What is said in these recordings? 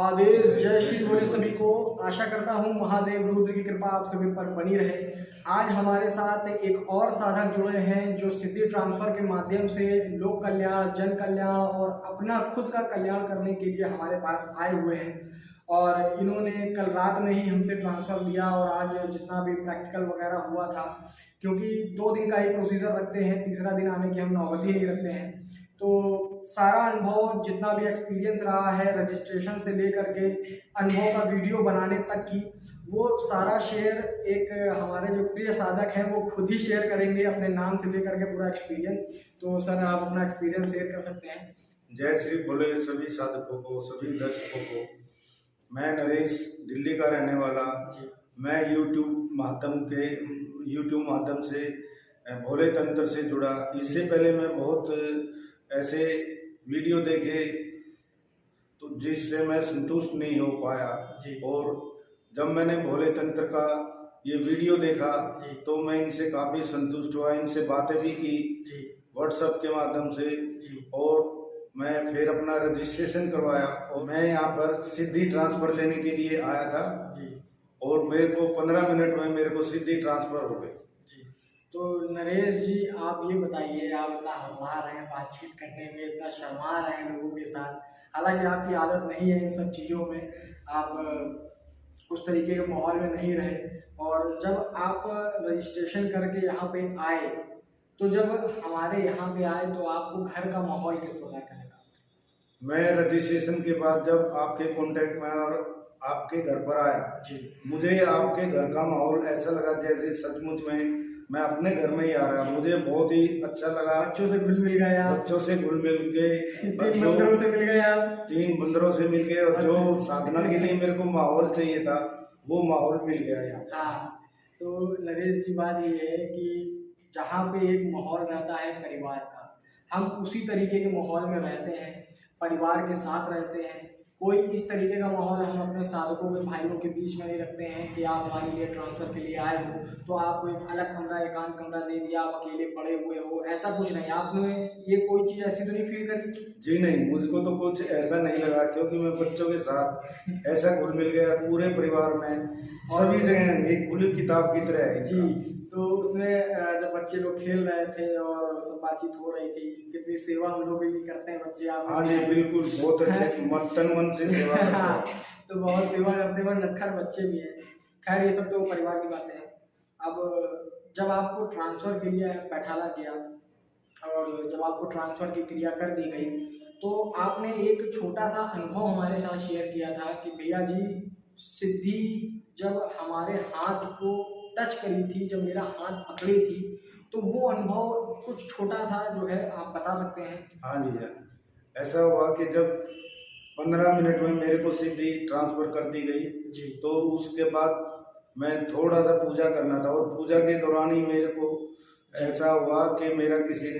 आदेश जय श्री बोले सभी को। आशा करता हूँ महादेव रुद्र की कृपा आप सभी पर बनी रहे। आज हमारे साथ एक और साधक जुड़े हैं जो सिद्धि ट्रांसफर के माध्यम से लोक कल्याण, जन कल्याण और अपना खुद का कल्याण करने के लिए हमारे पास आए हुए हैं। और इन्होंने कल रात में ही हमसे ट्रांसफ़र लिया और आज जितना भी प्रैक्टिकल वगैरह हुआ था, क्योंकि 2 दिन का ही प्रोसीजर रखते हैं, तीसरा दिन आने की हम नौबत ही नहीं रखते हैं। तो सारा अनुभव जितना भी एक्सपीरियंस रहा है रजिस्ट्रेशन से लेकर के अनुभव का वीडियो बनाने तक की, वो सारा शेयर एक हमारे जो प्रिय साधक हैं वो खुद ही शेयर करेंगे अपने नाम से लेकर के पूरा एक्सपीरियंस। तो सर आप अपना एक्सपीरियंस शेयर कर सकते हैं। जय श्री बोले सभी साधकों को, सभी दर्शकों को। मैं नरेश, दिल्ली का रहने वाला। मैं यूट्यूब माध्यम से भोले तंत्र से जुड़ा। इससे पहले मैं बहुत ऐसे वीडियो देखे तो जिससे मैं संतुष्ट नहीं हो पाया, और जब मैंने भोले तंत्र का ये वीडियो देखा तो मैं इनसे काफ़ी संतुष्ट हुआ। इनसे बातें भी की व्हाट्सएप के माध्यम से, और मैं फिर अपना रजिस्ट्रेशन करवाया और मैं यहाँ पर सिद्धि ट्रांसफ़र लेने के लिए आया था और मेरे को 15 मिनट में मेरे को सिद्धि ट्रांसफ़र हो गई। तो नरेश जी आप ये बताइए, आप इतना हरला रहे हैं बातचीत करने में, इतना शर्मा रहे हैं लोगों के साथ, हालांकि आपकी आदत नहीं है इन सब चीज़ों में, आप उस तरीके के माहौल में नहीं रहे। और जब आप रजिस्ट्रेशन करके यहाँ पे आए, तो जब हमारे यहाँ पे आए तो आपको घर का माहौल किस प्रकार का लगा? मैं रजिस्ट्रेशन के बाद जब आपके कांटेक्ट में और आपके घर पर आया, मुझे आपके घर का माहौल ऐसा लगा जैसे सचमुच में मैं अपने घर में ही आ रहा। मुझे बहुत ही अच्छा लगा। बच्चों से घुल मिल गए आप? बच्चों से घुल मिल गए, 3 बंदरों से मिल गए आप? 3 बंदरों से मिल गए, और जो साधना के लिए मेरे को माहौल चाहिए था वो माहौल मिल गया यहाँ। हाँ, तो नरेश जी बात ये है कि जहाँ पे एक माहौल रहता है परिवार का, हम उसी तरीके के माहौल में रहते हैं, परिवार के साथ रहते हैं। कोई इस तरीके का माहौल हम अपने साधकों के भाइयों के बीच में नहीं रखते हैं कि आप हमारे लिए ट्रांसफ़र के लिए आए हो तो आपको एक अलग कमरा, एकांत कमरा दे दिया, आप अकेले पड़े हुए हो, ऐसा कुछ नहीं। आपने ये कोई चीज़ ऐसी तो नहीं फील करी? जी नहीं, मुझको तो कुछ ऐसा नहीं लगा, क्योंकि मैं बच्चों के साथ ऐसा घुल मिल गया पूरे परिवार में, सभी जगह एक खुली किताब की तरह है जी। तो उसमें जब बच्चे लोग खेल रहे थे और सब बातचीत हो रही थी, कितनी सेवा हम लोग भी करते हैं बच्चे। आप? हाँ जी बिल्कुल, बहुत अच्छे तन मन से सेवा करते हैं। तो बहुत सेवा करते हैं, नटखट बच्चे भी हैं। खैर ये सब तो परिवार की बातें हैं। अब जब आपको ट्रांसफ़र के लिए बैठाला गया और जब आपको ट्रांसफ़र की क्रिया कर दी गई, तो आपने एक छोटा सा अनुभव हमारे साथ शेयर किया था कि भैया जी सिद्धि जब हमारे हाथ को टच करी थी, जब मेरा हाथ पकड़ी थी, तो वो अनुभव कुछ छोटा सा जो है आप बता सकते हैं? हाँ जी, ऐसा हुआ कि जब 15 मिनट में मेरे को सिद्धि ट्रांसफ़र कर दी गई जी, तो उसके बाद मैं थोड़ा सा पूजा करना था, और पूजा के दौरान ही मेरे को ऐसा हुआ कि मेरा किसी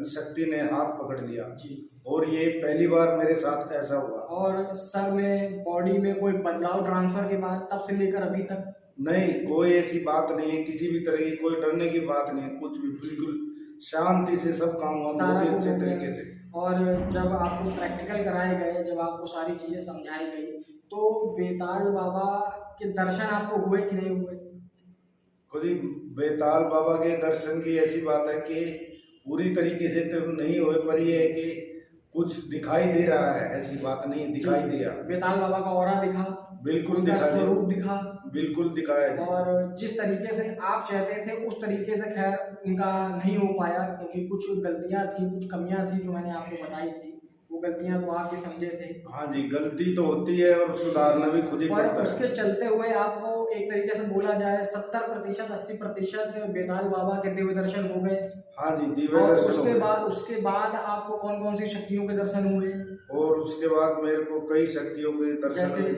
शक्ति ने हाथ पकड़ लिया जी। और ये पहली बार मेरे साथ ऐसा हुआ। और सर में, बॉडी में कोई बदलाव ट्रांसफ़र के बाद तब से लेकर अभी तक? नहीं, कोई ऐसी बात नहीं है, किसी भी तरह की कोई डरने की बात नहीं है, कुछ भी, बिल्कुल शांति से सब काम हुआ बहुत ही अच्छे तरीके से। और जब आपको प्रैक्टिकल कराए गए, जब आपको सारी चीज़ें समझाई गई, तो बेताल बाबा के दर्शन आपको हुए कि नहीं हुए? खुद ही बेताल बाबा के दर्शन की ऐसी बात है कि पूरी तरीके से तो नहीं हुए, पर ये है कि कुछ दिखाई दे रहा है, ऐसी बात नहीं, दिखाई दिया। बेताल बाबा का ऑरा दिखा? बिल्कुल उनका दिखाई, स्वरूप दिखा? बिल्कुल दिखाया। और जिस तरीके से आप चाहते थे उस तरीके से खैर उनका नहीं हो पाया, क्योंकि कुछ गलतियां थी, कुछ कमियां थी जो मैंने आपको बताई थी। वो गलतियां तो आप भी समझे थे। हाँ जी, गलती तो होती है और सुधारना भी खुद ही पड़ता है। और उसके चलते हुए आपको एक तरीके से बोला जाए 70% 80% बेताल बाबा के दिव्य दर्शन हो गए। हाँ जी, दिव्य और दर्शन उसके बाद आपको कौन कौन सी शक्तियों के दर्शन हुए? और उसके बाद मेरे को कई शक्तियों के दर्शन हुए,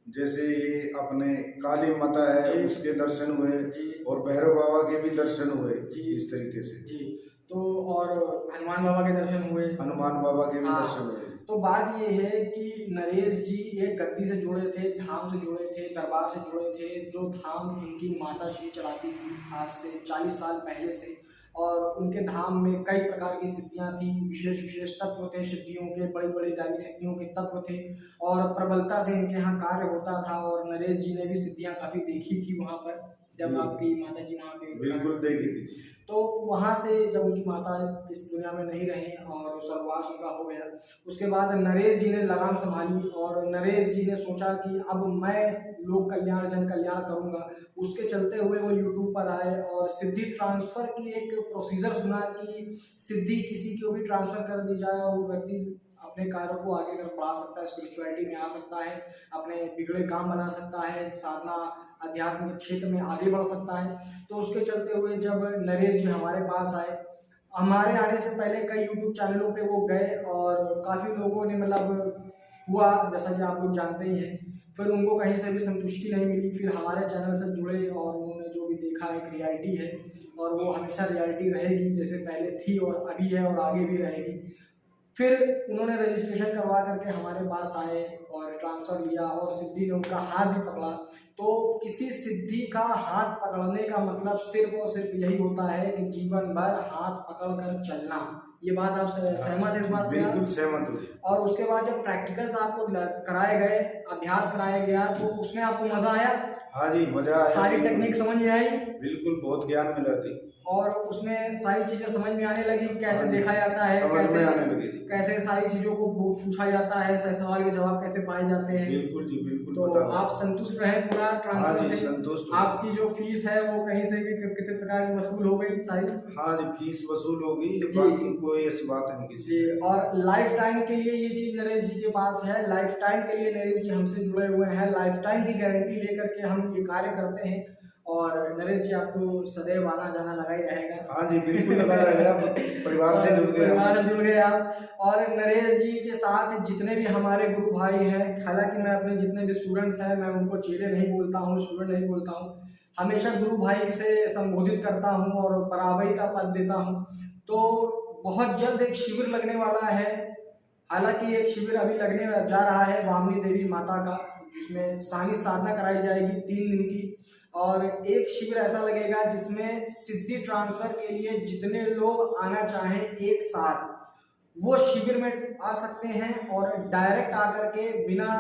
जैसे ये अपने काली माता है उसके दर्शन हुए, और भैरव बाबा के भी दर्शन हुए इस तरीके से जी। तो और हनुमान बाबा के दर्शन हुए? हनुमान बाबा के भी दर्शन हुए। तो बात ये है कि नरेश जी एक गद्दी से जुड़े थे, धाम से जुड़े थे, दरबार से जुड़े थे, जो धाम इनकी माता श्री चलाती थी आज से 40 साल पहले से। और उनके धाम में कई प्रकार की सिद्धियां थी, विशेष विशेष तत्व थे सिद्धियों के, बड़ी बड़ी दैविक शक्तियों के तत्व थे और प्रबलता से इनके यहाँ कार्य होता था। और नरेश जी ने भी सिद्धियां काफ़ी देखी थी वहाँ पर, जब आपकी माता जी वहाँ पे बिल्कुल देखी थी। तो वहाँ से जब उनकी माता इस दुनिया में नहीं रही और स्वर्गवास उनका हो गया, उसके बाद नरेश जी ने लगाम संभाली और नरेश जी ने सोचा कि अब मैं लोक कल्याण जन कल्याण करूँगा। उसके चलते हुए वो यूट्यूब पर आए और सिद्धि ट्रांसफ़र की एक प्रोसीजर सुना कि सिद्धि किसी को भी ट्रांसफ़र कर दी जाए और वो व्यक्ति अपने कार्यों को आगे कर बढ़ा सकता है, स्पिरिचुअलिटी में आ सकता है, अपने बिगड़े काम बना सकता है, साधना अध्यात्म के क्षेत्र में आगे बढ़ सकता है। तो उसके चलते हुए जब नरेश जी हमारे पास आए, हमारे आने से पहले कई यूट्यूब चैनलों पे वो गए और काफ़ी लोगों ने मतलब हुआ, जैसा कि आप लोग जानते ही हैं। फिर उनको कहीं से भी संतुष्टि नहीं मिली, फिर हमारे चैनल से जुड़े और उन्होंने जो भी देखा एक रियलिटी है और वो हमेशा रियलिटी रहेगी, जैसे पहले थी और अभी है और आगे भी रहेगी। फिर उन्होंने रजिस्ट्रेशन करवा करके हमारे पास आए और ट्रांसफ़र लिया और सिद्धि ने उनका हाथ भी पकड़ा। तो किसी सिद्धि का हाथ पकड़ने का मतलब सिर्फ और सिर्फ यही होता है कि जीवन भर हाथ पकड़ कर चलना। ये बात आप सहमत है इस बात से? बिल्कुल सहमत हूँ। और उसके बाद जब प्रैक्टिकल्स आपको कराए गए, अभ्यास कराया गया, तो उसमें आपको मज़ा आया? हाँ जी, मज़ा आया। सारी टेक्निक समझ में आई? बिल्कुल, बहुत ज्ञान मिला जी। और उसमें सारी चीज़ें समझ में आने लगी, कैसे देखा जाता है, समझ में आने लगी, कैसे सारी चीज़ों को पूछा जाता है, सही सवाल के जवाब कैसे पाए जाते हैं। बिल्कुल जी, बिल्कुल। तो आप संतुष्ट रहे पूरा हाँ जी, ट्रांसफर से? संतुष्ट। आपकी जो फीस है वो कहीं से भी किसी प्रकार की वसूल हो गई सारी? हाँ जी, फीस वसूल होगी, बाकी कोई ऐसी बात नहीं किसी जी। और लाइफ टाइम के लिए ये चीज़ नरेश जी के पास है, लाइफ टाइम के लिए नरेश जी हमसे जुड़े हुए हैं, लाइफ टाइम की गारंटी लेकर के हम ये कार्य करते हैं। और नरेश जी आप तो सदैव आना जाना लगा ही रहेगा। हाँ जी, बिल्कुल लगा रहेगा। परिवार से जुड़ गए, परिवार से जुड़ गए आप। और नरेश जी के साथ जितने भी हमारे गुरु भाई हैं, हालांकि मैं अपने जितने भी स्टूडेंट्स हैं मैं उनको चेले नहीं बोलता हूँ, स्टूडेंट नहीं बोलता हूँ, हमेशा गुरु भाई से संबोधित करता हूँ और बराबरी का पद देता हूँ। तो बहुत जल्द एक शिविर लगने वाला है, हालांकि एक शिविर अभी लगने जा रहा है वामनी देवी माता का, जिसमें सानी साधना कराई जाएगी 3 दिन की। और एक शिविर ऐसा लगेगा जिसमें सिद्धि ट्रांसफ़र के लिए जितने लोग आना चाहें एक साथ वो शिविर में आ सकते हैं और डायरेक्ट आकर के बिना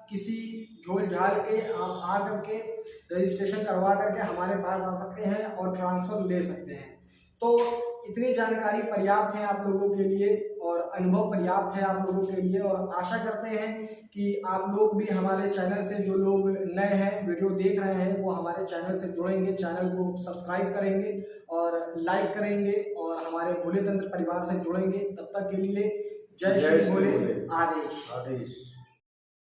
किसी झोल झाल के आप आ करके रजिस्ट्रेशन करवा करके हमारे पास आ सकते हैं और ट्रांसफ़र ले सकते हैं। तो इतनी जानकारी पर्याप्त है आप लोगों के लिए और अनुभव पर्याप्त है आप लोगों के लिए। और आशा करते हैं कि आप लोग भी हमारे चैनल से, जो लोग नए हैं वीडियो देख रहे हैं, वो हमारे चैनल से जुड़ेंगे, चैनल को सब्सक्राइब करेंगे और लाइक करेंगे और हमारे भोले तंत्र परिवार से जुड़ेंगे। तब तक के लिए जय श्री भोले। आदेश।